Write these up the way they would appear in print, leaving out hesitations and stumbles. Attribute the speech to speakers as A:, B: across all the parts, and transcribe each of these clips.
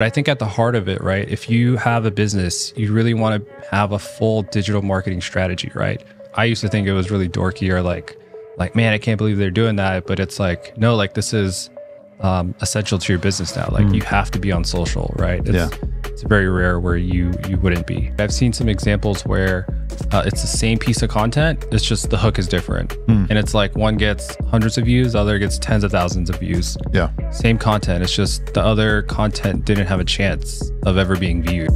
A: I think at the heart of it, right, if you have a business, you really want to have a full digital marketing strategy, right? I used to think it was really dorky or like, man, I can't believe they're doing that. But it's like, no, like this is essential to your business now. Like you have to be on social, right? It's very rare where you wouldn't be. I've seen some examples where it's the same piece of content. It's just the hook is different. And it's like one gets hundreds of views, the other gets tens of thousands of views. Yeah. Same content. It's just the other content didn't have a chance of ever being viewed.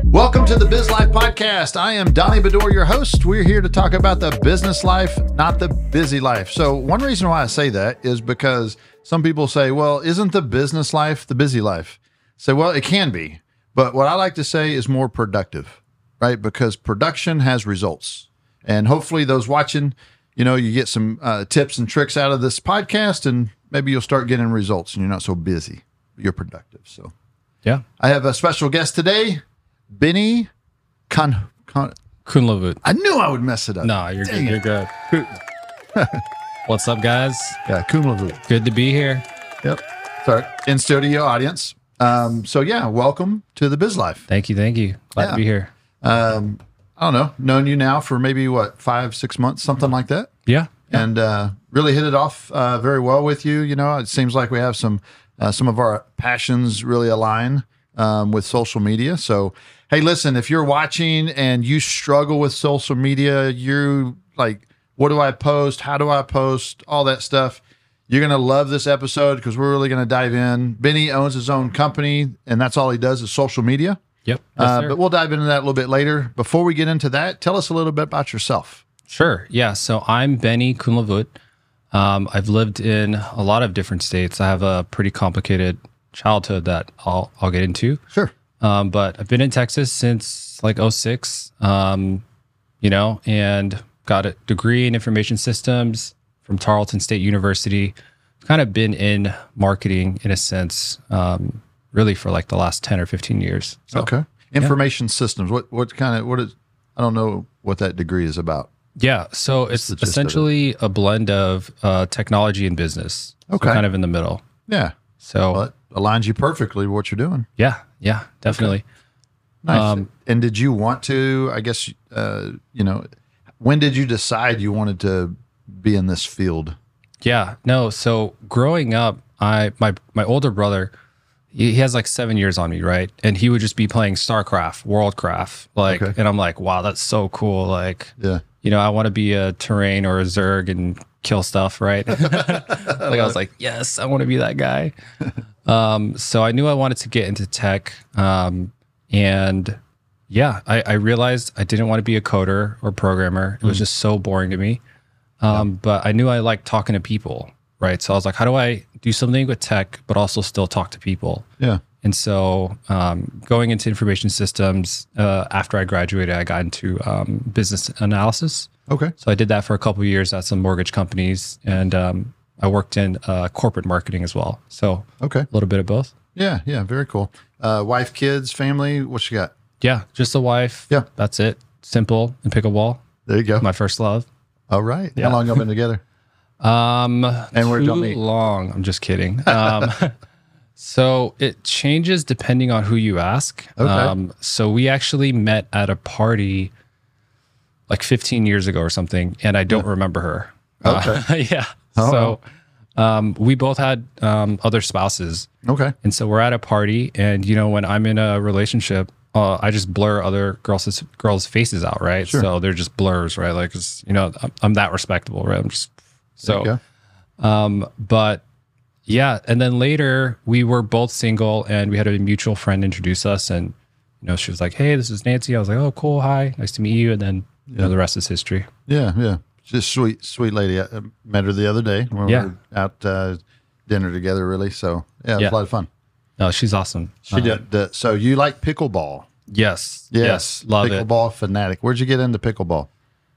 B: Welcome to the Biz Life Podcast. I am Donnie Bedore, your host. We're here to talk about the business life, not the busy life. So one reason why I say that is because some people say, well, isn't the business life the busy life? So, well, it can be. But what I like to say is more productive, right? Because production has results. And hopefully those watching, you get some tips and tricks out of this podcast, and maybe you'll start getting results and you're not so busy. You're productive. So, yeah. I have a special guest today. Benny
A: Kounlavouth.
B: I knew I would mess it up.
A: No, you're good. You're good. What's up, guys?
B: Yeah, Kounlavouth.
A: Good to be here.
B: Yep. Sorry. In studio audience. So yeah, welcome to the Biz Life.
A: Thank you. Glad to be here.
B: I don't know, known you now for maybe 5-6 months, something like that.
A: Yeah.
B: And really hit it off very well with you. It seems like we have some of our passions really align with social media. So, hey, listen, if you're watching and you struggle with social media, you're like, what do I post? How do I post? All that stuff. You're going to love this episode because we're really going to dive in. Benny owns his own company, and that's all he does is social media.
A: Yep. Yes,
B: but we'll dive into that a little bit later. Before we get into that, tell us a little bit about yourself.
A: Sure. Yeah. So I'm Benny Kounlavouth. I've lived in a lot of different states. I have a pretty complicated childhood that I'll get into. Sure. But I've been in Texas since like 2006, and got a degree in information systems from Tarleton State University. I've kind of been in marketing in a sense, really for like the last 10 or 15 years. So,
B: okay. Information systems. What is, I don't know what that degree is about.
A: Yeah. So it's essentially a blend of technology and business. Okay. So kind of in the middle.
B: Yeah.
A: So
B: well, it aligns you perfectly with what you're doing.
A: Yeah. Yeah, definitely. Okay.
B: Nice. And did you want to, I guess, when did you decide you wanted to be in this field?
A: Yeah, no. So growing up, my older brother, he has like 7 years on me, right? And he would just be playing StarCraft, Worldcraft, and I'm like, wow, that's so cool. Like, yeah, I want to be a Terrain or a Zerg and kill stuff, right? I was like, yes, I want to be that guy. So I knew I wanted to get into tech, and yeah, I realized I didn't want to be a coder or programmer. It was just so boring to me. But I knew I liked talking to people, right? So I was like, how do I do something with tech, but also still talk to people? Yeah. And so going into information systems, after I graduated, I got into business analysis. Okay. So I did that for a couple of years at some mortgage companies, and I worked in corporate marketing as well. So a little bit of both. Yeah. Yeah. Very cool.
B: Wife, kids, family, what you got?
A: Yeah. Just a wife. Yeah. That's it. Simple and pickleball.
B: There you go.
A: My first love.
B: All right. Yeah. How long y'all been together?
A: And where'd y'all meet? Long. I'm just kidding. So it changes depending on who you ask. Okay. So we actually met at a party like 15 years ago or something, and I don't remember her. Okay. Yeah. Oh. So we both had other spouses. Okay. And so we're at a party, and when I'm in a relationship, I just blur other girls' faces out, right? Sure. So they're just blurs, right? Like, I'm that respectable, right? I'm just so. But yeah, and then later we were both single, and we had a mutual friend introduce us, and she was like, "Hey, this is Nancy." I was like, "Oh, cool. Hi, nice to meet you." And then the rest is history.
B: Yeah, yeah. She's a sweet lady. I met her the other day when we were out dinner together, really. So yeah, it was a lot of fun.
A: No, she's awesome.
B: She did. So you like pickleball?
A: Yes. Love it.
B: Pickleball fanatic. Where'd you get into pickleball?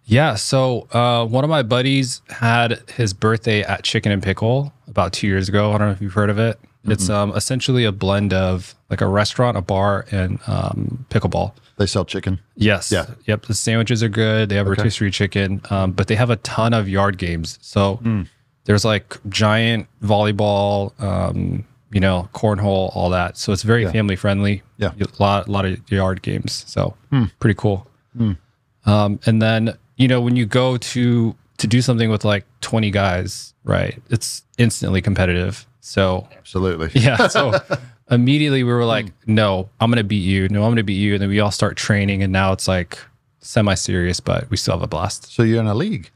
A: Yeah. So one of my buddies had his birthday at Chicken and Pickle about 2 years ago. I don't know if you've heard of it. It's essentially a blend of like a restaurant, a bar, and pickleball.
B: They sell chicken?
A: Yes. Yeah. Yep. The sandwiches are good. They have rotisserie chicken, but they have a ton of yard games. So there's like giant volleyball, you know, cornhole, all that. So it's very family friendly.
B: Yeah.
A: A lot of yard games. So pretty cool. And then, you know, when you go to do something with like 20 guys, right, it's instantly competitive. So
B: absolutely.
A: Yeah. So immediately we were like, no, I'm going to beat you. No, I'm going to beat you. And then we all start training, and now it's like semi-serious, but we still have a blast.
B: So you're in a league?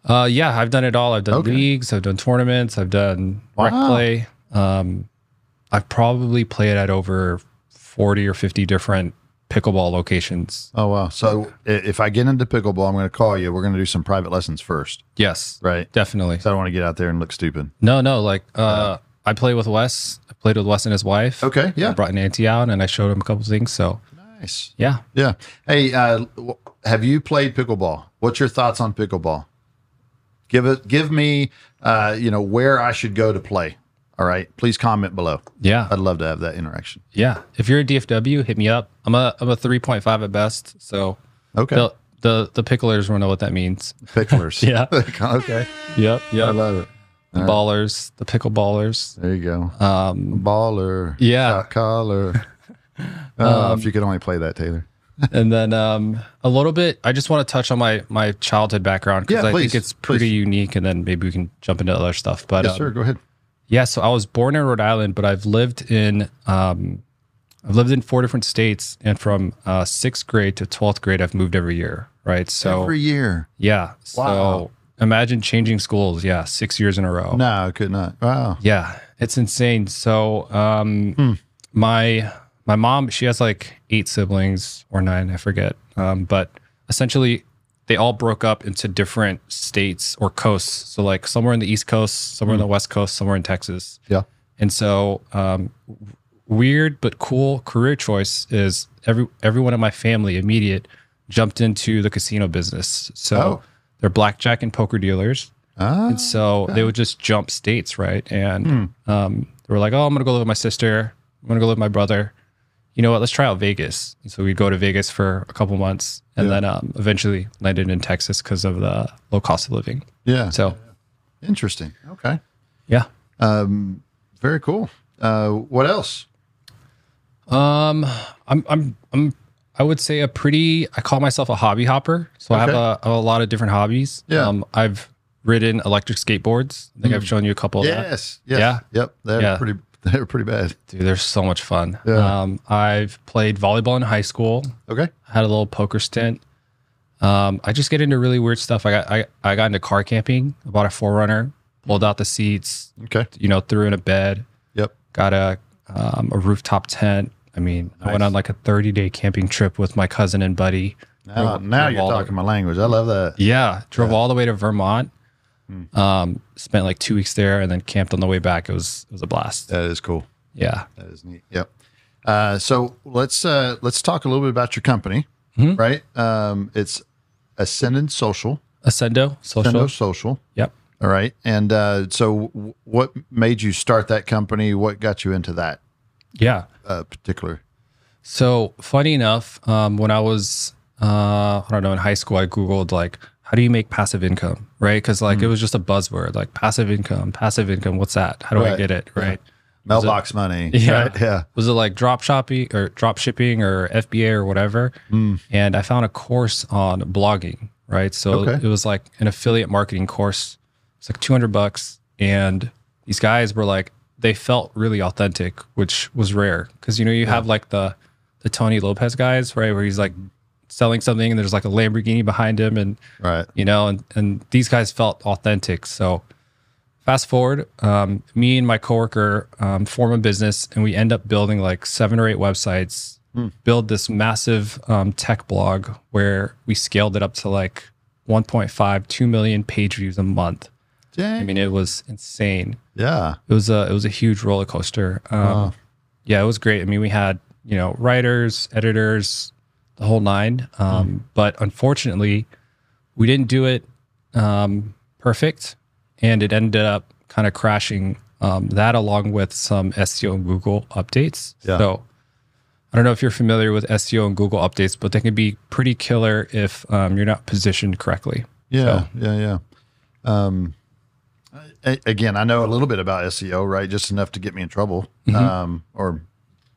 A: Yeah, I've done it all. I've done leagues, I've done tournaments, I've done rec play. I've probably played at over 40 or 50 different pickleball locations.
B: Oh, wow. So if I get into pickleball, I'm going to call you. We're going to do some private lessons first.
A: Yes.
B: Right.
A: Definitely.
B: So I don't want to get out there and look stupid.
A: No. Like, I play with Wes. I played with Wes and his wife.
B: Okay. Yeah.
A: I brought Nancy out and I showed him a couple things. So
B: nice.
A: Yeah.
B: Yeah. Hey, have you played pickleball? What's your thoughts on pickleball? Give me, you know, where I should go to play. All right. Please comment below.
A: Yeah.
B: I'd love to have that interaction.
A: Yeah. If you're a DFW, hit me up. I'm a 3.5 at best. So
B: okay.
A: The picklers will know what that means.
B: Picklers.
A: Yeah.
B: Okay.
A: Yep.
B: I love it.
A: The ballers, the pickle ballers.
B: There you go. Baller.
A: Yeah.
B: Shot caller. If you could only play that, Taylor.
A: And then a little bit, I just want to touch on my childhood background, because I think it's pretty unique, and then maybe we can jump into other stuff. But
B: yes, sir. Go ahead.
A: Yeah, so I was born in Rhode Island, but I've lived in 4 different states, and from 6th grade to 12th grade, I've moved every year. Right. So
B: every year.
A: Yeah.
B: Wow.
A: So imagine changing schools. Yeah. 6 years in a row.
B: No, I could not. Wow.
A: Yeah. It's insane. So my mom, she has like 8 siblings or 9, I forget. But essentially they all broke up into different states or coasts. So like somewhere in the East Coast, somewhere in the West Coast, somewhere in Texas.
B: Yeah.
A: And so weird but cool career choice is everyone in my family immediate jumped into the casino business. So they're blackjack and poker dealers. And so they would just jump states, right? And they were like, oh, I'm going to go live with my sister. I'm going to go live with my brother. You know what? Let's try out Vegas. And so we'd go to Vegas for a couple months, and then eventually landed in Texas because of the low cost of living.
B: Yeah.
A: So
B: interesting. Okay.
A: Yeah.
B: Very cool. What else?
A: I would say I call myself a hobby hopper. So I have a lot of different hobbies.
B: Yeah.
A: I've ridden electric skateboards. I think I've shown you a couple of that.
B: Yes. Yeah. Yep. They're pretty bad.
A: Dude, they're so much fun.
B: Yeah.
A: I've played volleyball in high school.
B: Okay.
A: Had a little poker stint. I just get into really weird stuff. I got into car camping. I bought a 4Runner, pulled out the seats.
B: Okay.
A: You know, threw in a bed.
B: Yep.
A: Got a rooftop tent. I mean, I went on like a 30-day camping trip with my cousin and buddy.
B: Now you're talking my language. I love that.
A: Yeah. Drove all the way to Vermont. Spent like 2 weeks there, and then camped on the way back. It was a blast.
B: That is cool.
A: Yeah.
B: That is neat. Yep. So let's talk a little bit about your company, right? It's Ascendant Social.
A: Ascendo
B: Social.
A: Yep.
B: All right. And so what made you start that company? What got you into that?
A: Yeah.
B: Particular.
A: So funny enough, when I was, I don't know, in high school, I Googled like, how do you make passive income? Right. Because like it was just a buzzword, like passive income. What's that? How do I get it? Right.
B: Mailbox money.
A: Yeah.
B: Right? Yeah.
A: Was it like drop shipping or FBA or whatever? And I found a course on blogging. Right. So it was like an affiliate marketing course. It's like $200. And these guys were like, they felt really authentic, which was rare. Cause you know, you have like the Tony Lopez guys, right? Where he's like selling something and there's like a Lamborghini behind him, and you know, and these guys felt authentic. So fast forward, me and my coworker form a business, and we end up building like 7 or 8 websites, build this massive tech blog where we scaled it up to like 1.5, 2 million page views a month.
B: Dang.
A: I mean, it was insane.
B: Yeah.
A: It was a huge roller coaster. Yeah, it was great. I mean, we had, you know, writers, editors, the whole 9. But unfortunately, we didn't do it perfect, and it ended up kind of crashing. That along with some SEO and Google updates. Yeah. So I don't know if you're familiar with SEO and Google updates, but they can be pretty killer if you're not positioned correctly.
B: Yeah.
A: So,
B: yeah. Again, I know a little bit about SEO, right? Just enough to get me in trouble, or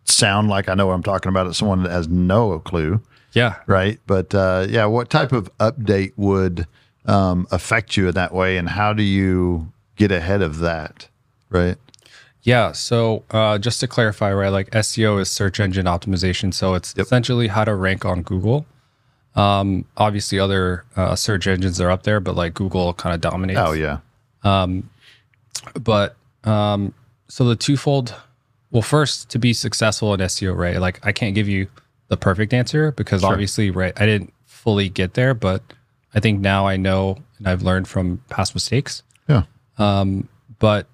B: sound like I know what I'm talking about as someone that has no clue.
A: Yeah.
B: Right. But yeah, what type of update would affect you in that way, and how do you get ahead of that? Right.
A: Yeah. So just to clarify, right, like SEO is search engine optimization. So it's essentially how to rank on Google. Obviously other search engines are up there, but like Google kind of dominates.
B: Oh yeah.
A: But so the twofold, well, first, to be successful in SEO, right? Like I can't give you the perfect answer because obviously, right, I didn't fully get there, but I think now I know and I've learned from past mistakes.
B: Yeah.
A: But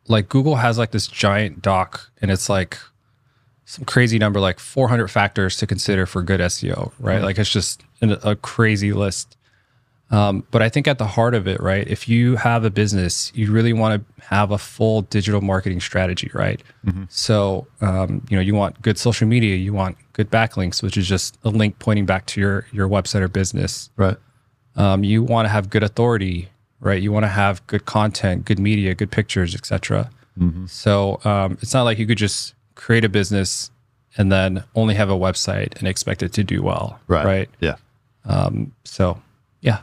A: like Google has like this giant doc and it's like some crazy number, like 400 factors to consider for good SEO, right? Like it's just a crazy list. But I think at the heart of it, right, if you have a business, you really want to have a full digital marketing strategy, right? So, you want good social media, you want good backlinks, which is just a link pointing back to your website or business.
B: Right.
A: You want to have good authority, right? You want to have good content, good media, good pictures, etc. So it's not like you could just create a business and then only have a website and expect it to do well, right?
B: Yeah.
A: So, yeah.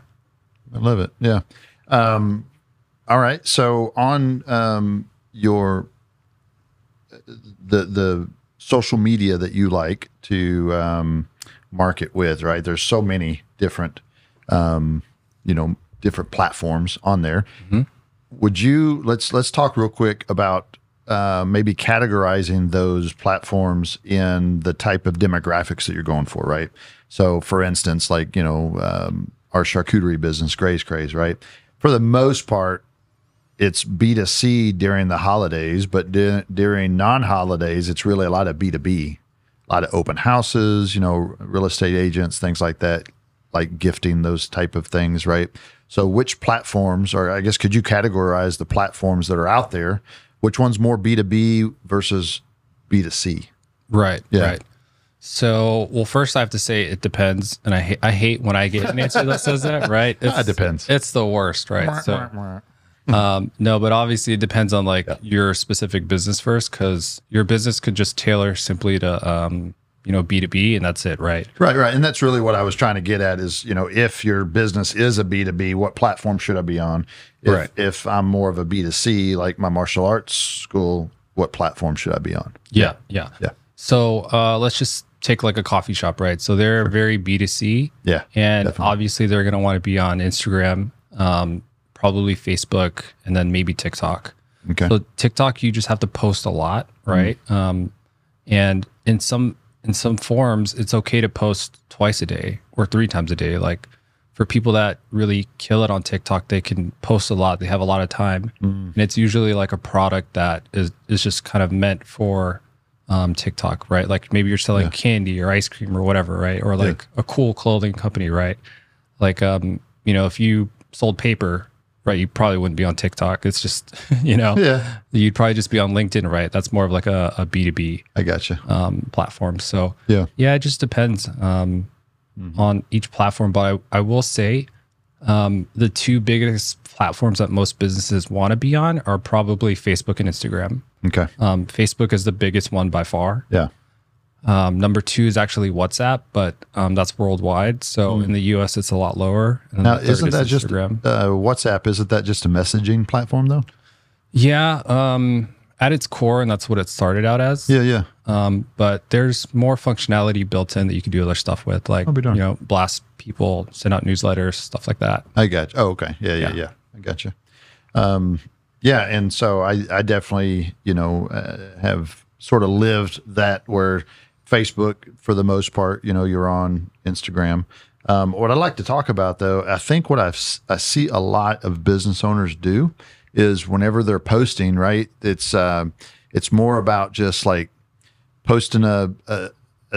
B: I love it. Yeah. All right. So on your the social media that you like to market with, right? There's so many different different platforms on there. Would you let's talk real quick about maybe categorizing those platforms in the type of demographics that you're going for, right? So for instance, like, our charcuterie business, Gray's Craze, right? For the most part, it's B2C during the holidays, but during non-holidays, it's really a lot of B2B, a lot of open houses, real estate agents, things like that, like gifting, those type of things, right? So which platforms, or I guess, could you categorize the platforms that are out there? Which one's more B2B versus B2C?
A: Right.
B: Yeah.
A: Right. So, well, first I have to say it depends, and I hate when I get an answer that says that, right?
B: It depends.
A: It's the worst, right? So, no, but obviously it depends on your specific business first, because your business could just tailor simply to B2B, and that's it, right?
B: Right. And that's really what I was trying to get at is, if your business is a B2B, what platform should I be on? If I'm more of a B2C, like my martial arts school, what platform should I be on?
A: Yeah. So let's just take like a coffee shop, right? So they're very B2C.
B: Yeah.
A: And
B: definitely.
A: obviously they're going to want to be on Instagram, probably Facebook, and then maybe TikTok.
B: Okay.
A: So TikTok, you just have to post a lot, right? And in some forms, it's okay to post twice a day or 3 times a day. Like for people that really kill it on TikTok, they can post a lot. They have a lot of time. And it's usually like a product that is just kind of meant for TikTok, right? Like maybe you're selling candy or ice cream or whatever, right? Or like a cool clothing company, right? Like, if you sold paper, right, you probably wouldn't be on TikTok. It's just, you'd probably just be on LinkedIn, right? That's more of like a B2B
B: I gotcha.
A: Platform. So
B: Yeah.
A: it just depends on each platform. But I will say the 2 biggest platforms that most businesses want to be on are probably Facebook and Instagram.
B: Okay.
A: Facebook is the biggest one by far.
B: Yeah.
A: Number 2 is actually WhatsApp, but that's worldwide. So in the US, it's a lot lower. And
B: Now,
A: the third
B: isn't that
A: is
B: just
A: Instagram.
B: WhatsApp? Isn't that just a messaging platform though?
A: Yeah. At its core, and that's what it started out as.
B: Yeah. But
A: there's more functionality built in that you can do other stuff with, like, blast people, send out newsletters, stuff like that.
B: I got you. Oh, okay. Yeah. I got you. Yeah. And so I definitely, have sort of lived that, where Facebook, for the most part, you're on Instagram. What I'd like to talk about though, I think what I see a lot of business owners do is whenever they're posting, right, it's more about just like posting a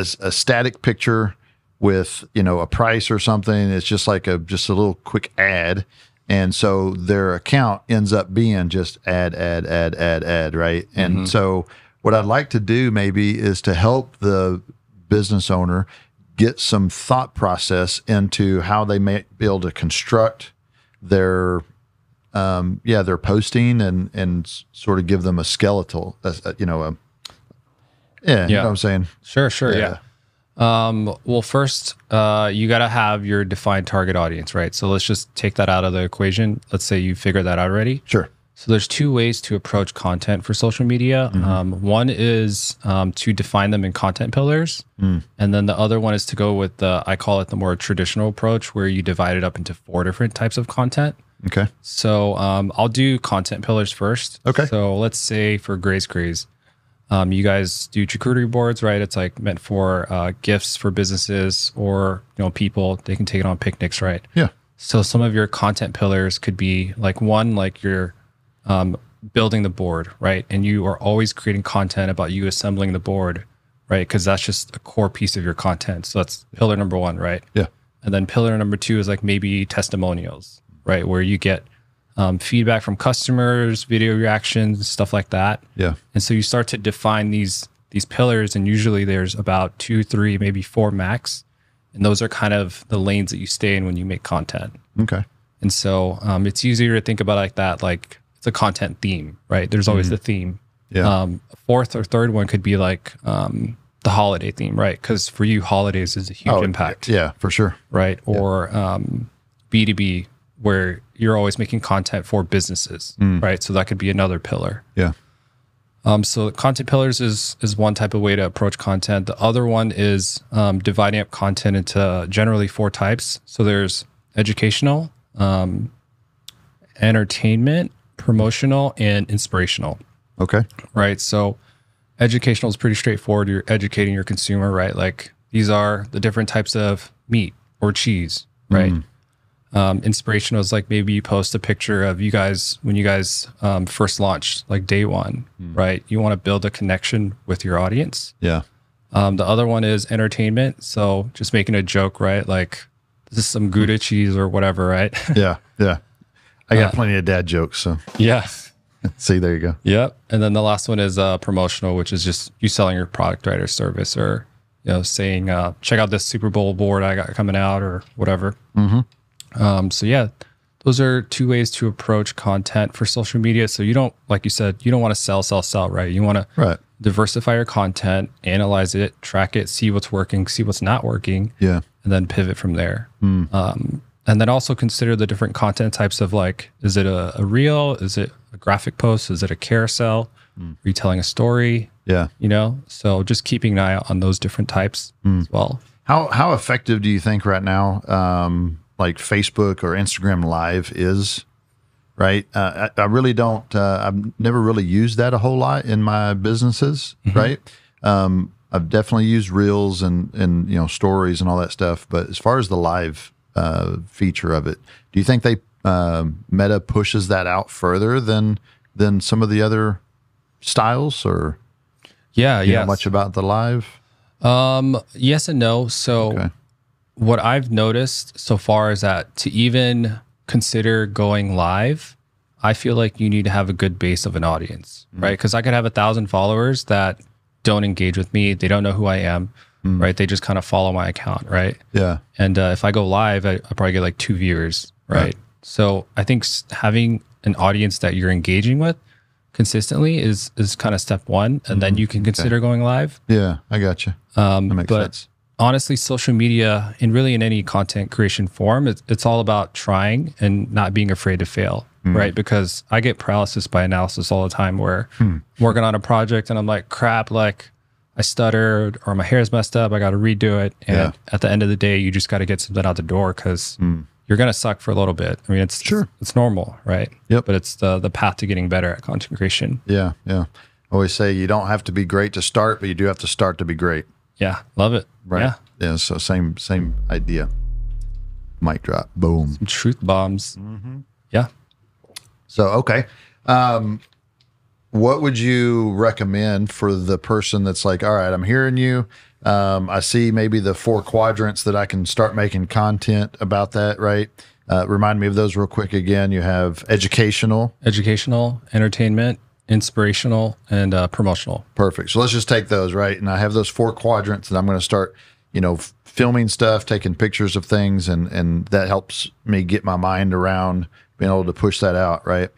B: static picture with, a price or something. It's just like just a little quick ad. And so their account ends up being just ad, right? And so what I'd like to do maybe is to help the business owner get some thought process into how they may be able to construct their they're posting and sort of give them a skeletal, you know what I'm saying?
A: Sure. Yeah. Well, first, you got to have your defined target audience, right? So let's just take that out of the equation. Let's say you figured that out already.
B: Sure.
A: So there's two ways to approach content for social media. One is to define them in content pillars. And then the other one is to go with I call it the more traditional approach, where you divide it up into 4 different types of content.
B: Okay.
A: So I'll do content pillars first.
B: Okay.
A: So let's say for Gray's Craze, you guys do charcuterie boards, right? It's like meant for gifts for businesses or, you know, people. They can take it on picnics, right?
B: Yeah.
A: So some of your content pillars could be like one, like you're building the board, right? And you are always creating content about you assembling the board, right? Because that's just a core piece of your content. So that's pillar number 1, right?
B: Yeah.
A: And then pillar number 2 is like maybe testimonials, right? Where you get feedback from customers, video reactions, stuff like that.
B: Yeah.
A: And so you start to define these pillars, and usually there's about 2, 3, maybe 4 max. And those are kind of the lanes that you stay in when you make content.
B: Okay.
A: And so it's easier to think about it like that, like it's a content theme, right? There's always the theme.
B: Yeah.
A: Fourth or third one could be like the holiday theme, right? Because for you, holidays is a huge impact.
B: Yeah, for sure.
A: Right. Or B2B, where you're always making content for businesses, right? So that could be another pillar.
B: Yeah.
A: So content pillars is one type of way to approach content. The other one is dividing up content into generally 4 types. So there's educational, entertainment, promotional, and inspirational.
B: Okay.
A: Right. So educational is pretty straightforward. You're educating your consumer, right? Like these are the different types of meat or cheese, right? Inspirational is like maybe you post a picture of you guys when you guys first launched, like day 1, right? You want to build a connection with your audience.
B: Yeah.
A: The other one is entertainment. So just making a joke, right? Like this is some Gouda cheese or whatever, right?
B: Yeah. Yeah. I got plenty of dad jokes. So
A: yeah.
B: See, there you go.
A: Yep. And then the last one is promotional, which is just you selling your product, right, or service, or, you know, saying, check out this Super Bowl board I got coming out or whatever. So yeah, those are 2 ways to approach content for social media. So you don't, like you said, you don't want to sell, right? You want to diversify your content, analyze it, track it, see what's working, see what's not working.
B: Yeah.
A: And then pivot from there. And then also consider the different content types of like, is it a reel? Is it a graphic post? Is it a carousel? Are you telling a story?
B: Yeah.
A: You know, so just keeping an eye out on those different types as well.
B: How effective do you think right now, like Facebook or Instagram Live is? Right. I really don't, I've never really used that a whole lot in my businesses. Right. I've definitely used reels and, you know, stories and all that stuff. But as far as the live feature of it, do you think they Meta pushes that out further than some of the other styles, or you know much about the live?
A: Yes and no. So what I've noticed so far is that to even consider going live, I feel like you need to have a good base of an audience, right? Because I could have 1,000 followers that don't engage with me. They don't know who I am. Right. They just kind of follow my account. Right.
B: Yeah.
A: And if I go live, I probably get like 2 viewers. Right. So I think having an audience that you're engaging with consistently is kind of step 1. And then you can consider going live.
B: Yeah. I got you. That makes sense.
A: Honestly, social media and really in any content creation form, it's all about trying and not being afraid to fail. Right. Because I get paralysis by analysis all the time where I'm working on a project and I'm like, crap, like, I stuttered or my hair's messed up. I got to redo it. And at the end of the day, you just got to get something out the door because you're going to suck for a little bit. I mean, it's normal, right?
B: Yep.
A: But it's the path to getting better at content creation.
B: Yeah. Yeah. I always say you don't have to be great to start, but you do have to start to be great.
A: Yeah. Love it.
B: Right.
A: Yeah.
B: Yeah. So same idea. Mic drop. Boom.
A: Some truth bombs. Yeah.
B: So, okay. What would you recommend for the person that's like, all right, I'm hearing you. I see maybe the 4 quadrants that I can start making content about that, right? Remind me of those real quick again. You have educational,
A: entertainment, inspirational, and promotional.
B: Perfect. So let's just take those, right? And I have those 4 quadrants and I'm going to start, you know, filming stuff, taking pictures of things. And that helps me get my mind around being able to push that out, right?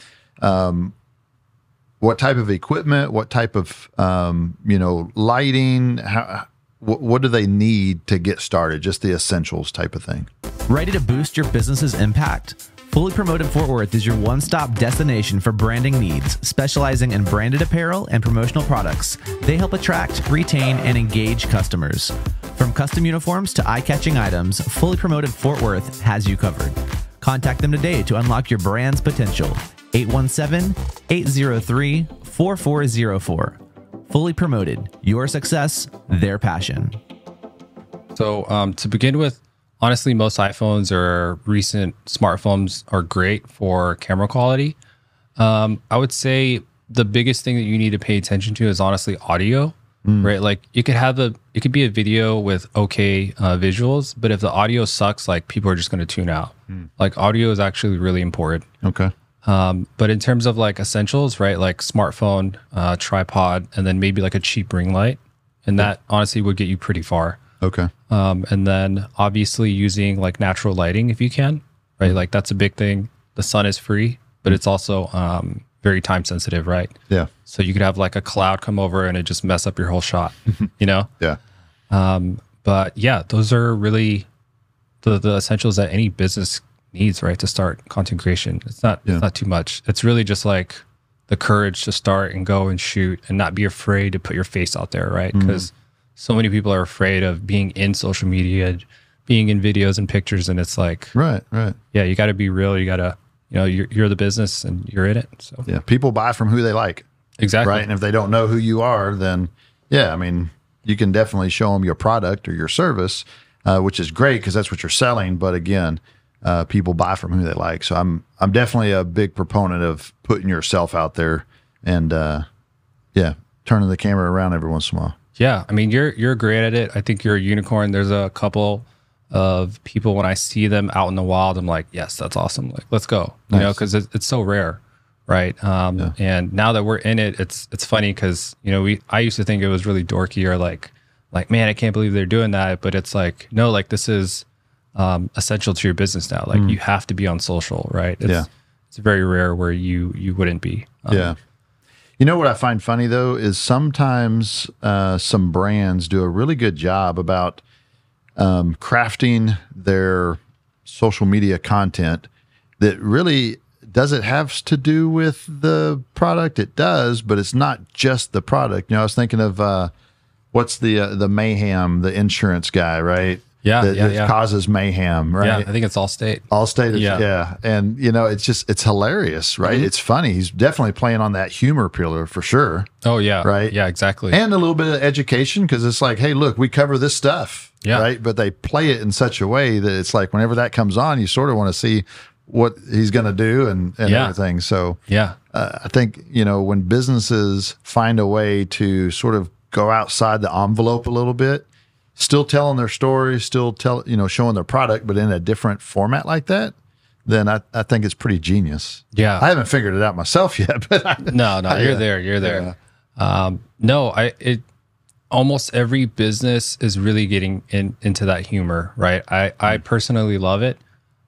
B: What type of equipment, what type of, lighting, what do they need to get started? Just the essentials type of thing.
C: Ready to boost your business's impact? Fully Promoted Fort Worth is your one-stop destination for branding needs, specializing in branded apparel and promotional products. They help attract, retain, and engage customers. From custom uniforms to eye-catching items, Fully Promoted Fort Worth has you covered. Contact them today to unlock your brand's potential. 817-803-4404. Fully Promoted, your success, their passion.
A: So to begin with, honestly, most iPhones or recent smartphones are great for camera quality. I would say the biggest thing that you need to pay attention to is honestly audio, right? Like it could be a video with okay visuals, but if the audio sucks, like people are just going to tune out. Like audio is actually really important.
B: Okay.
A: But in terms of like essentials, right? Like smartphone, tripod, and then maybe like a cheap ring light. And that honestly would get you pretty far.
B: Okay.
A: And then obviously using like natural lighting if you can, right? Like that's a big thing. The sun is free, but it's also very time sensitive, right?
B: Yeah.
A: So you could have like a cloud come over and it just mess up your whole shot, you know?
B: Yeah.
A: But yeah, those are really the essentials that any business needs, right? To start content creation. It's not too much. It's really just like the courage to start and go and shoot and not be afraid to put your face out there, right? Because so many people are afraid of being in social media, being in videos and pictures, and it's like,
B: right.
A: Yeah, you got to be real. You got to, you're the business and you're in it. So
B: yeah, people buy from who they like.
A: Exactly.
B: Right. And if they don't know who you are, then yeah, I mean, you can definitely show them your product or your service, which is great because that's what you're selling. But again, people buy from who they like. So I'm definitely a big proponent of putting yourself out there and turning the camera around every once in a while.
A: Yeah, I mean, you're great at it. I think you're a unicorn. There's a couple of people when I see them out in the wild, I'm like, yes, that's awesome. Like, let's go.
B: Nice.
A: You know, because it's so rare, right? And now that we're in it, it's funny because I used to think it was really dorky or like man, I can't believe they're doing that. But it's like no, like this is essential to your business now. Like you have to be on social, right? It's very rare where you wouldn't be.
B: Yeah. You know what I find funny though is sometimes some brands do a really good job about crafting their social media content that really does it have to do with the product? It does, but it's not just the product. I was thinking of what's the Mayhem, the insurance guy, right? That causes mayhem, right?
A: Yeah, I think it's Allstate.
B: Allstate, yeah. And it's hilarious, right? It's funny. He's definitely playing on that humor pillar for sure.
A: Oh yeah,
B: right.
A: Yeah, exactly.
B: And a little bit of education because it's like, hey, look, we cover this stuff, right? But they play it in such a way that it's like whenever that comes on, you sort of want to see what he's going to do and everything. So I think when businesses find a way to sort of go outside the envelope a little bit. Still telling their story, showing their product, but in a different format like that, then I think it's pretty genius.
A: Yeah.
B: I haven't figured it out myself yet, but
A: No, you're there. You're there. Yeah. Almost every business is really getting into that humor, right? I personally love it.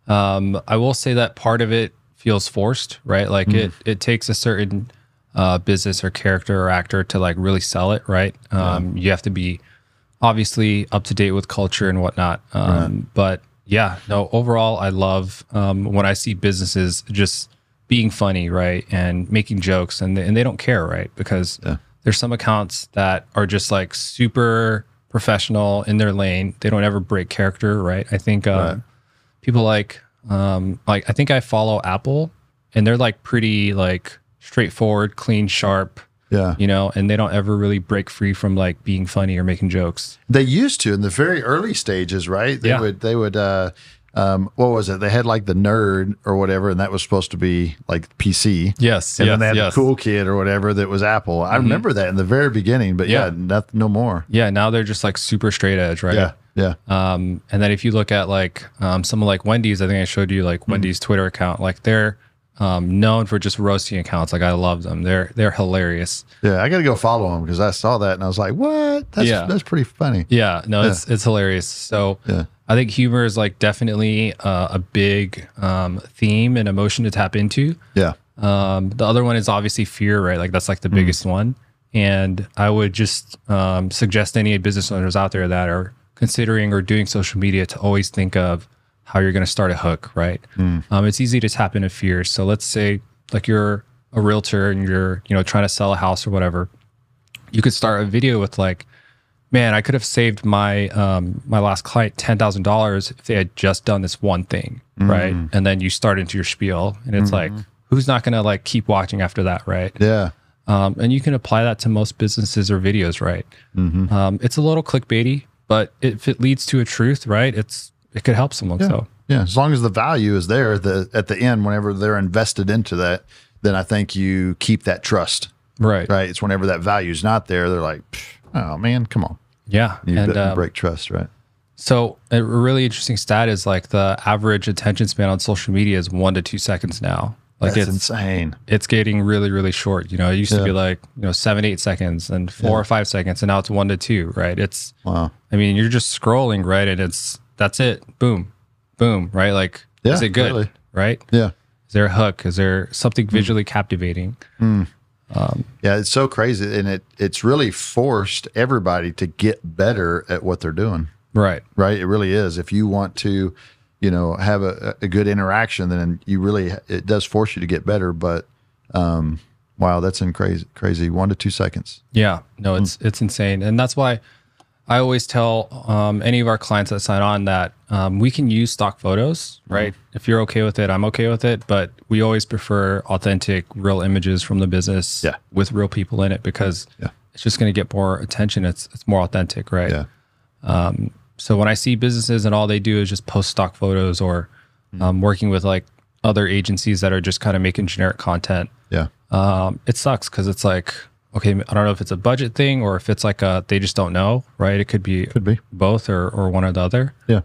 A: I will say that part of it feels forced, right? Like it takes a certain business or character or actor to like really sell it, right? You have to be obviously up to date with culture and whatnot. But yeah, no, overall, I love when I see businesses just being funny, right? And making jokes and they don't care, right? Because there's some accounts that are just like super professional in their lane. They don't ever break character, right? I think people like I think I follow Apple and they're like pretty like straightforward, clean, sharp, and they don't ever really break free from like being funny or making jokes. They
B: used to in the very early stages, right? They would what was it? They had like the nerd or whatever, and that was supposed to be like PC.
A: Yes.
B: And then they had the cool kid or whatever that was Apple. I remember that in the very beginning, but no more.
A: Yeah, now they're just like super straight edge, right?
B: Yeah.
A: And then if you look at like someone like Wendy's, I think I showed you like Wendy's Twitter account, like they're known for just roasting accounts. Like I love them. They're hilarious.
B: Yeah, I got to go follow them because I saw that and I was like, "What? That's pretty funny."
A: Yeah, no, it's hilarious. So, I think humor is like definitely a big theme and emotion to tap into.
B: Yeah.
A: The other one is obviously fear, right? Like that's like the biggest one. And I would just suggest any business owners out there that are considering or doing social media to always think of how you're going to start a hook, right? It's easy to tap into fear. So let's say like you're a realtor and you're, trying to sell a house or whatever. You could start a video with like, man, I could have saved my my last client $10,000 if they had just done this one thing, right? And then you start into your spiel, and it's like, who's not going to like keep watching after that, right?
B: Yeah.
A: And you can apply that to most businesses or videos, right? It's a little clickbaity, but if it leads to a truth, right, it could help someone.
B: Yeah.
A: So
B: yeah, as long as the value is there at the end, whenever they're invested into that, then I think you keep that trust.
A: Right.
B: It's whenever that value is not there, they're like, oh man, come on.
A: Yeah.
B: You break trust, right?
A: So a really interesting stat is like the average attention span on social media is 1 to 2 seconds now. Like
B: That's insane.
A: It's getting really, really short. It used to be like, 7, 8 seconds and 4 or 5 seconds, and now it's 1 to 2, right?
B: Wow.
A: I mean, you're just scrolling, right? And that's it. Boom, boom, right? Like, is it good,
B: really.
A: right?
B: Yeah.
A: Is there a hook? Is there something visually captivating?
B: Yeah, it's so crazy, and it's really forced everybody to get better at what they're doing.
A: Right.
B: Right. It really is. If you want to, have a good interaction, then it does force you to get better. But wow, that's crazy. 1 to 2 seconds.
A: Yeah. No, it's insane, and that's why I always tell any of our clients that sign on that we can use stock photos, right? If you're okay with it, I'm okay with it. But we always prefer authentic, real images from the business with real people in it, because it's just going to get more attention. It's more authentic, right?
B: Yeah.
A: So when I see businesses and all they do is just post stock photos, or working with like other agencies that are just kind of making generic content, it sucks, because it's like, okay, I don't know if it's a budget thing or if it's like they just don't know, right? It could be both or one or the other.
B: Yeah.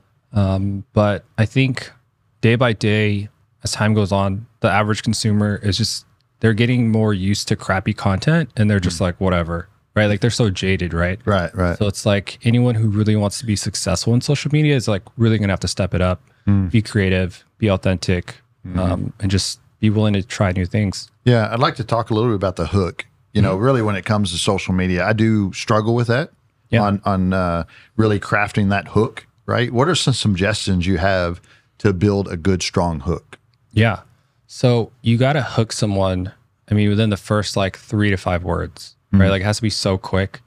A: But I think day by day, as time goes on, the average consumer is just, they're getting more used to crappy content, and they're just like, whatever, right? Like they're so jaded, right?
B: Right.
A: So it's like anyone who really wants to be successful in social media is like really going to have to step it up, be creative, be authentic, and just be willing to try new things.
B: Yeah. I'd like to talk a little bit about the hook. Really when it comes to social media, I do struggle with that on really crafting that hook, right? What are some suggestions you have to build a good, strong hook?
A: Yeah. So you got to hook someone, within the first like 3 to 5 words, right? Like it has to be so quick.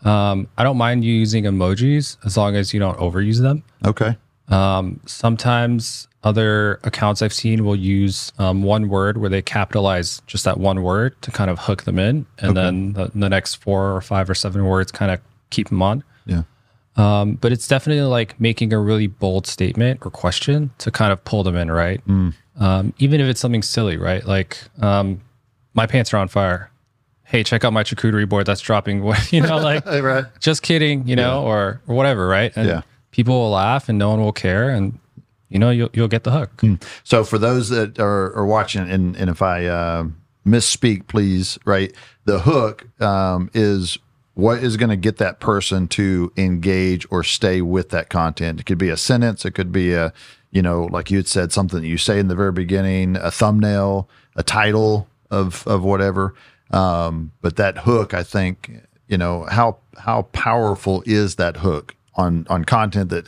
A: I don't mind you using emojis as long as you don't overuse them.
B: Okay.
A: Sometimes other accounts I've seen will use one word where they capitalize just that one word to kind of hook them in. And then the next 4 or 5 or 7 words kind of keep them on.
B: Yeah.
A: But it's definitely like making a really bold statement or question to kind of pull them in, right? Even if it's something silly, right? Like, my pants are on fire. Hey, check out my charcuterie board that's dropping, like,
B: right.
A: Just kidding, or whatever, right? And people will laugh and no one will care, and you'll get the hook.
B: So for those that are watching, and if I misspeak, please, right? The hook is what is going to get that person to engage or stay with that content. It could be a sentence. It could be a, like you had said, something that you say in the very beginning, a thumbnail, a title of whatever. But that hook, I think, how powerful is that hook on content that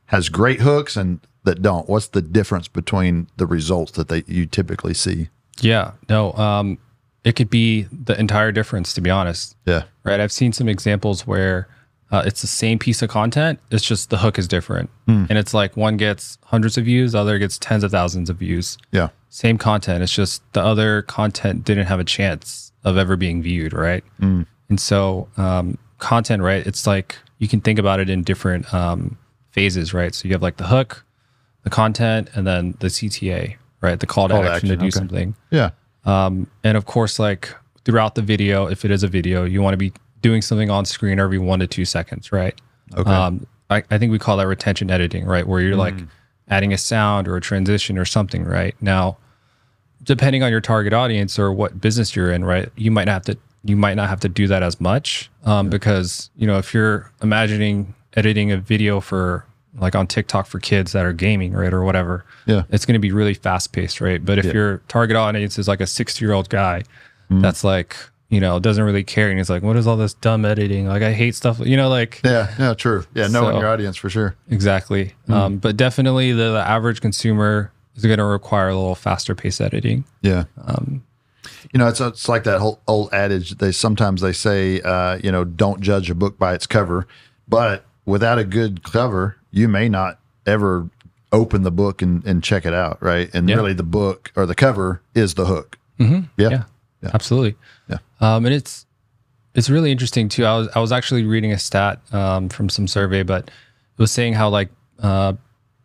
B: has great hooks and that don't? What's the difference between the results that you typically see?
A: Yeah, no, it could be the entire difference, to be honest.
B: Yeah.
A: Right. I've seen some examples where it's the same piece of content. It's just the hook is different. And it's like one gets hundreds of views, the other gets tens of thousands of views.
B: Yeah.
A: Same content. It's just the other content didn't have a chance of ever being viewed. Right. And so content, right, it's like you can think about it in different phases, right? So you have like the hook, the content, and then the CTA, right? The call to action to do something.
B: Yeah.
A: And of course, like throughout the video, if it is a video, you want to be doing something on screen every 1 to 2 seconds, right?
B: Okay.
A: I think we call that retention editing, right? Where you're like adding a sound or a transition or something, right? Now, depending on your target audience or what business you're in, right, you might not have to do that as much because if you're imagining editing a video for like on TikTok for kids that are gaming, right, or whatever.
B: Yeah,
A: it's going to be really fast paced, right? But if your target audience is like a 60-year-old guy that's like, you know, doesn't really care, and he's like, what is all this dumb editing? Like, I hate stuff, you know, like.
B: Yeah, true. Yeah, knowing your audience for sure.
A: Exactly. But definitely the average consumer is going to require a little faster pace editing.
B: Yeah. You know, it's like that whole old adage. Sometimes they say, you know, don't judge a book by its cover, but without a good cover, you may not ever open the book and check it out, right? And really, the book or the cover is the hook.
A: Yeah, absolutely.
B: Yeah,
A: and it's really interesting too. I was actually reading a stat from some survey, but it was saying how like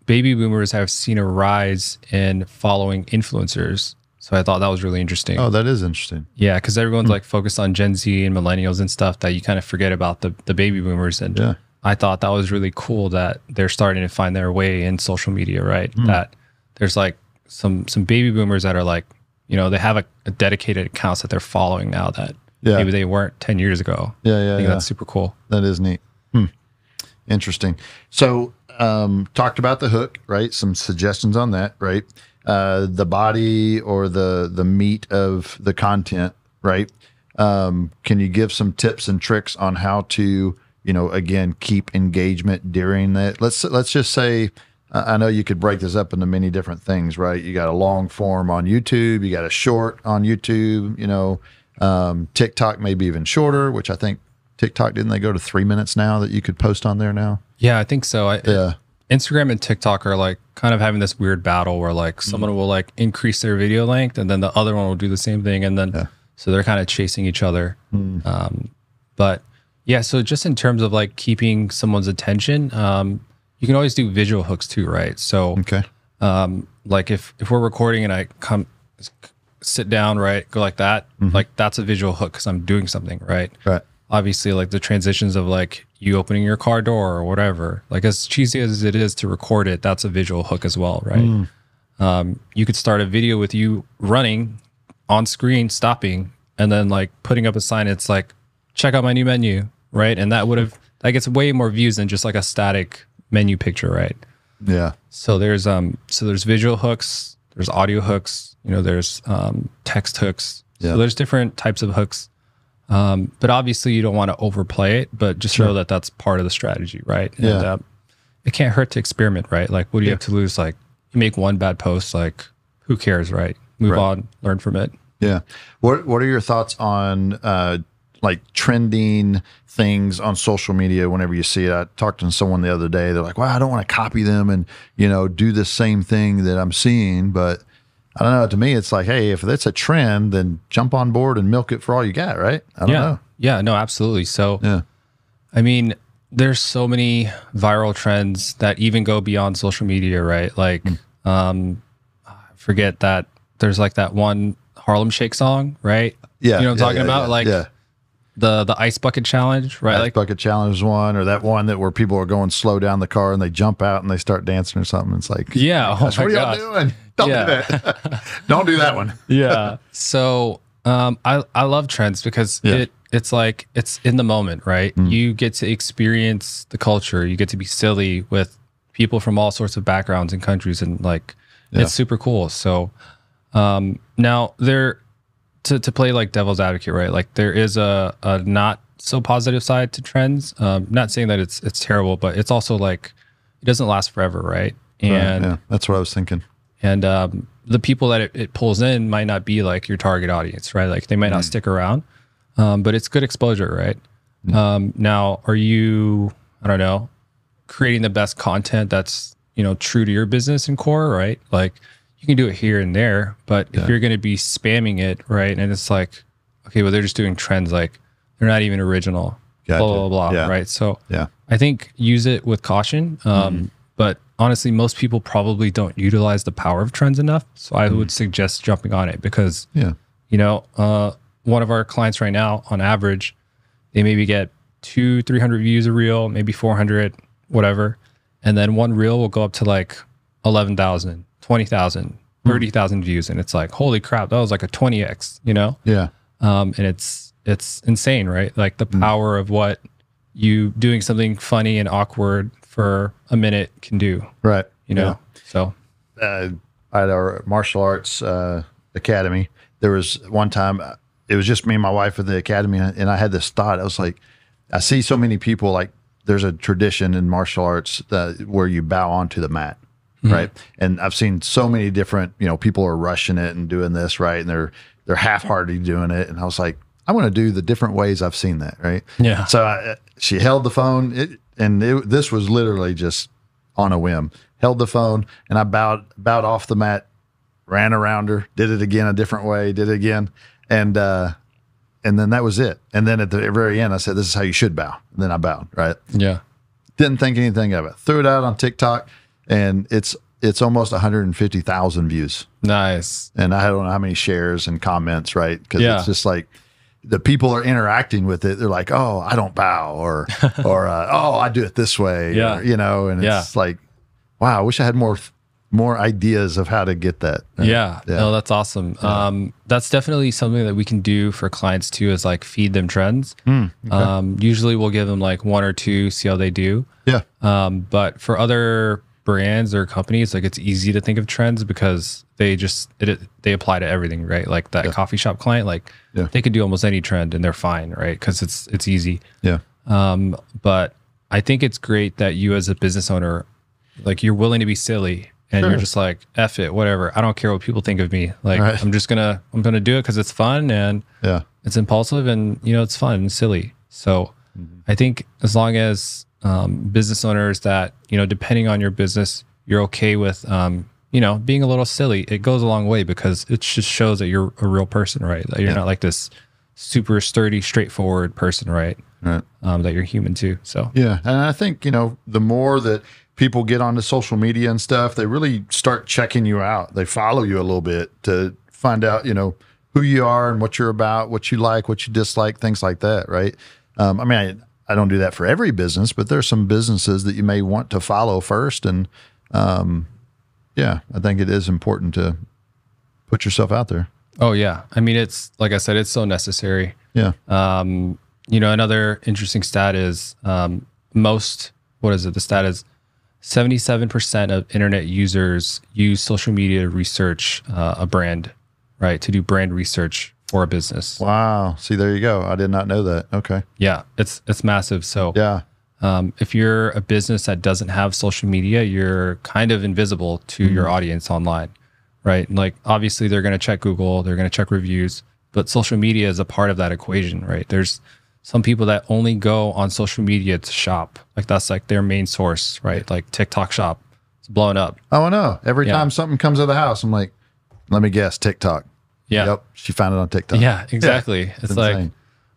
A: baby boomers have seen a rise in following influencers. So I thought that was really interesting.
B: Oh, that is interesting.
A: Yeah, because everyone's like focused on Gen Z and millennials and stuff that you kind of forget about the baby boomers. And I thought that was really cool that they're starting to find their way in social media, right? That there's like some baby boomers that are like, you know, they have a dedicated accounts that they're following now that maybe they weren't 10 years ago. I think that's super cool.
B: That is neat. Interesting. So talked about the hook, right? Some suggestions on that, right? The body or the meat of the content, right? Can you give some tips and tricks on how to, you know, again, keep engagement during that? Let's just say, I know you could break this up into many different things, right? You got a long form on YouTube, you got a short on YouTube, you know, TikTok maybe even shorter, which I think TikTok, didn't they go to 3 minutes now that you could post on there now?
A: Yeah, I think so. Instagram and TikTok are like kind of having this weird battle where like someone will like increase their video length and then the other one will do the same thing. And then, so they're kind of chasing each other. But yeah, so just in terms of like keeping someone's attention, you can always do visual hooks too, right? So, like if we're recording and I sit down, right, go like that, like that's a visual hook because I'm doing something, right?
B: Right.
A: Obviously, like the transitions of like you opening your car door or whatever, like as cheesy as it is to record it, that's a visual hook as well, right? You could start a video with you running on screen, stopping, and then like putting up a sign. It's like, check out my new menu, right? And that gets way more views than just like a static menu picture, right?
B: Yeah.
A: So there's visual hooks, there's audio hooks, you know, there's text hooks. So there's different types of hooks. But obviously you don't want to overplay it, but just know that that's part of the strategy, right? And it can't hurt to experiment, right? Like, what do you have to lose? Like, you make one bad post, like, who cares, right? Move on, learn from it.
B: Yeah. What are your thoughts on like trending things on social media whenever you see it? I talked to someone the other day. They're like, well, I don't want to copy them and, you know, do the same thing that I'm seeing, but I don't know. To me, it's like, hey, if that's a trend, then jump on board and milk it for all you got, right? I don't know.
A: Yeah, no, absolutely. So, I mean, there's so many viral trends that even go beyond social media, right? Like, I forget that there's like that one Harlem Shake song, right?
B: Yeah.
A: You know what I'm talking about? Like the ice bucket challenge, right?
B: Ice bucket challenge is one, or that one that where people are going slow down the car and they jump out and they start dancing or something. It's like, what are y'all doing? Don't do that. Don't do that one.
A: So I love trends because it's like, it's in the moment, right? You get to experience the culture. You get to be silly with people from all sorts of backgrounds and countries, and like, it's super cool. So now to play like devil's advocate, right? Like there is a not so positive side to trends. Not saying that it's terrible, but it's also like, it doesn't last forever, right? And
B: that's what I was thinking.
A: And the people that it pulls in might not be like your target audience, right? Like they might not stick around, but it's good exposure, right? Now, are you, I don't know, creating the best content that's, you know, true to your business and core, right? Like you can do it here and there, but if you're going to be spamming it, right? And it's like, okay, well, they're just doing trends, like they're not even original, blah, blah, blah, right? So I think use it with caution. But honestly, most people probably don't utilize the power of trends enough. So I would suggest jumping on it because, you know, one of our clients right now, on average, they maybe get 200-300 views a reel, maybe 400, whatever. And then one reel will go up to like 11,000, 20,000, 30,000 views. And it's like, holy crap, that was like a 20X, you know? And it's insane, right? Like the power of what you doing something funny and awkward for a minute can do.
B: Right.
A: You know? Yeah. So
B: at our martial arts academy, there was one time, it was just me and my wife at the academy, and I had this thought. I was like, I see so many people, like there's a tradition in martial arts where you bow onto the mat, right? And I've seen so many different, people are rushing it and doing this, right? And they're half-hearted doing it. And I was like, I want to do the different ways I've seen that, right?
A: Yeah.
B: So she held the phone, this was literally just on a whim. Held the phone, and I bowed off the mat, ran around her, did it again a different way, did it again, and then that was it. And then at the very end, I said, "This is how you should bow." And then I bowed, right?
A: Yeah.
B: Didn't think anything of it. Threw it out on TikTok, and it's almost 150,000 views.
A: Nice.
B: And I don't know how many shares and comments, right? Because it's just like the people are interacting with it. They're like, "Oh, I don't bow," or "Oh, I do it this way."
A: Yeah.
B: Or, and it's like, wow, I wish I had more ideas of how to get that.
A: Yeah. No, that's awesome. Yeah. That's definitely something that we can do for clients too, is like feed them trends. Okay. Usually we'll give them like one or two, see how they do.
B: Yeah.
A: But for other brands or companies, like it's easy to think of trends because they apply to everything, right? Like that coffee shop client, like they could do almost any trend and they're fine, right? Because it's easy.
B: Yeah.
A: But I think it's great that you as a business owner, like you're willing to be silly and you're just like, F it, whatever. I don't care what people think of me. Like I'm gonna do it because it's fun and it's impulsive and it's fun and silly. So I think as long as business owners that, depending on your business, you're okay with, being a little silly, it goes a long way because it just shows that you're a real person, right? That you're not like this super sturdy, straightforward person, right? Right. That you're human too. So
B: yeah, and I think the more that people get onto social media and stuff, they really start checking you out. They follow you a little bit to find out, who you are and what you're about, what you like, what you dislike, things like that, right? I don't do that for every business, but there's some businesses that you may want to follow first, and I think it is important to put yourself out there.
A: Oh yeah, it's like I said, it's so necessary.
B: Yeah.
A: Another interesting stat is the stat is 77% of internet users use social media to research a brand, right? To do brand research for a business.
B: Wow. See, there you go. I did not know that. Okay.
A: Yeah, it's massive. So if you're a business that doesn't have social media, you're kind of invisible to your audience online, right? Like obviously they're going to check Google, they're going to check reviews, but social media is a part of that equation, right? There's some people that only go on social media to shop. Like that's like their main source, right? Like TikTok shop. It's blowing up.
B: Oh, I know. Every time something comes to the house, I'm like, let me guess, TikTok.
A: Yeah.
B: Yep. She found it on TikTok.
A: Yeah, exactly. Yeah, it's like,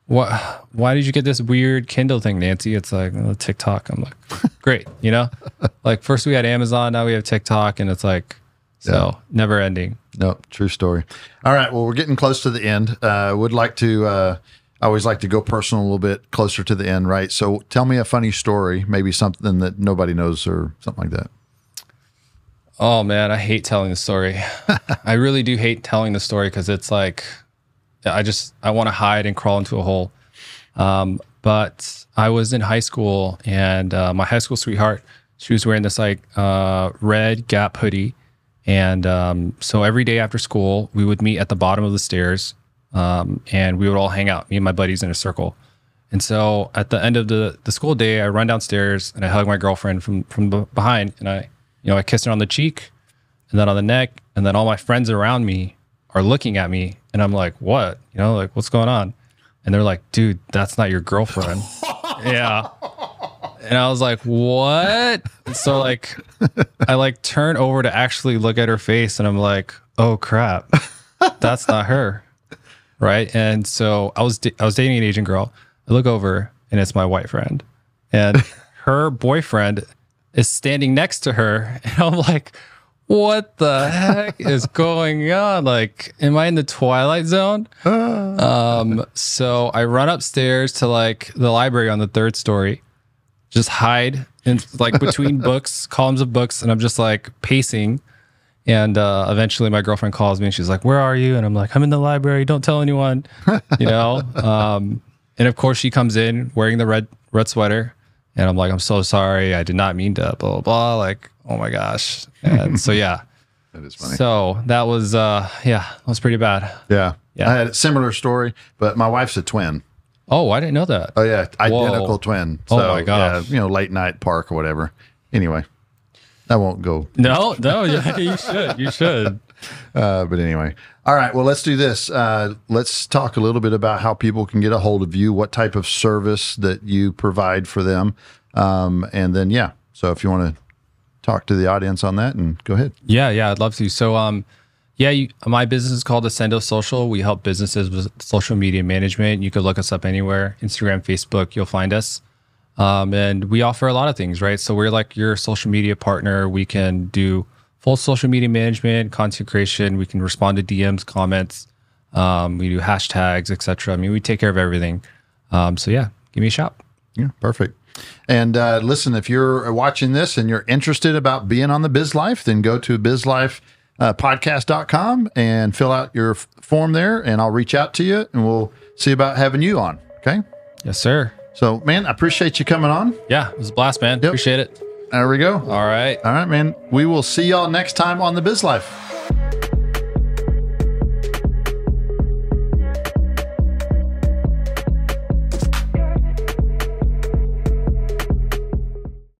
A: why did you get this weird Kindle thing, Nancy? It's like, TikTok. I'm like, great. Like first we had Amazon, now we have TikTok, and it's like, never ending.
B: No, true story. All right. Well, we're getting close to the end. I always like to go personal a little bit closer to the end, right? So tell me a funny story, maybe something that nobody knows or something like that.
A: Oh man, I hate telling the story. I really do hate telling the story because it's like, I want to hide and crawl into a hole. But I was in high school and my high school sweetheart, she was wearing this like red Gap hoodie. And so every day after school, we would meet at the bottom of the stairs. And we would all hang out, me and my buddies in a circle. And so at the end of the school day, I run downstairs and I hug my girlfriend from behind, and I kiss her on the cheek and then on the neck, and then all my friends around me are looking at me and I'm like, what? Like what's going on? And they're like, dude, that's not your girlfriend. Yeah. And I was like, what? And so like, I like turn over to actually look at her face and I'm like, oh crap, that's not her. Right. And so I was dating an Asian girl. I look over and it's my white friend, and her boyfriend is standing next to her. And I'm like, what the heck is going on? Like, am I in the Twilight Zone? So I run upstairs to like the library on the 3rd story, just hide in like between books, columns of books. And I'm just like pacing. And eventually my girlfriend calls me and she's like, where are you? And I'm like, I'm in the library. Don't tell anyone, And of course she comes in wearing the red red sweater. And I'm like, I'm so sorry. I did not mean to blah, blah, blah. Like, oh my gosh. And so, yeah.
B: That is funny.
A: So that was, that was pretty bad.
B: Yeah.
A: Yeah.
B: I had a similar story, but my wife's a twin.
A: Oh, I didn't know that.
B: Oh, yeah. Identical
A: Whoa.
B: twin. So,
A: Oh my gosh.
B: Yeah, late night park or whatever. Anyway, I won't go.
A: No, yeah, you should. You should.
B: But anyway. All right. Well, let's do this. Let's talk a little bit about how people can get a hold of you, what type of service that you provide for them. And then, yeah. So if you want to talk to the audience on that, and go ahead.
A: Yeah, I'd love to. So, my business is called Ascendo Social. We help businesses with social media management. You could look us up anywhere, Instagram, Facebook, you'll find us. And we offer a lot of things, right? So we're like your social media partner. We can do full social media management, content creation. We can respond to DMs, comments. We do hashtags, etc. I mean, we take care of everything. So yeah, give me a shout.
B: Yeah, perfect. And listen, if you're watching this and you're interested about being on the Biz Life, then go to bizlifepodcast.com and fill out your form there, and I'll reach out to you and we'll see about having you on. Okay.
A: Yes, sir.
B: So, man, I appreciate you coming on.
A: Yeah, it was a blast, man. Yep. Appreciate it.
B: There we go.
A: All right.
B: All right, man. We will see y'all next time on the Biz Life.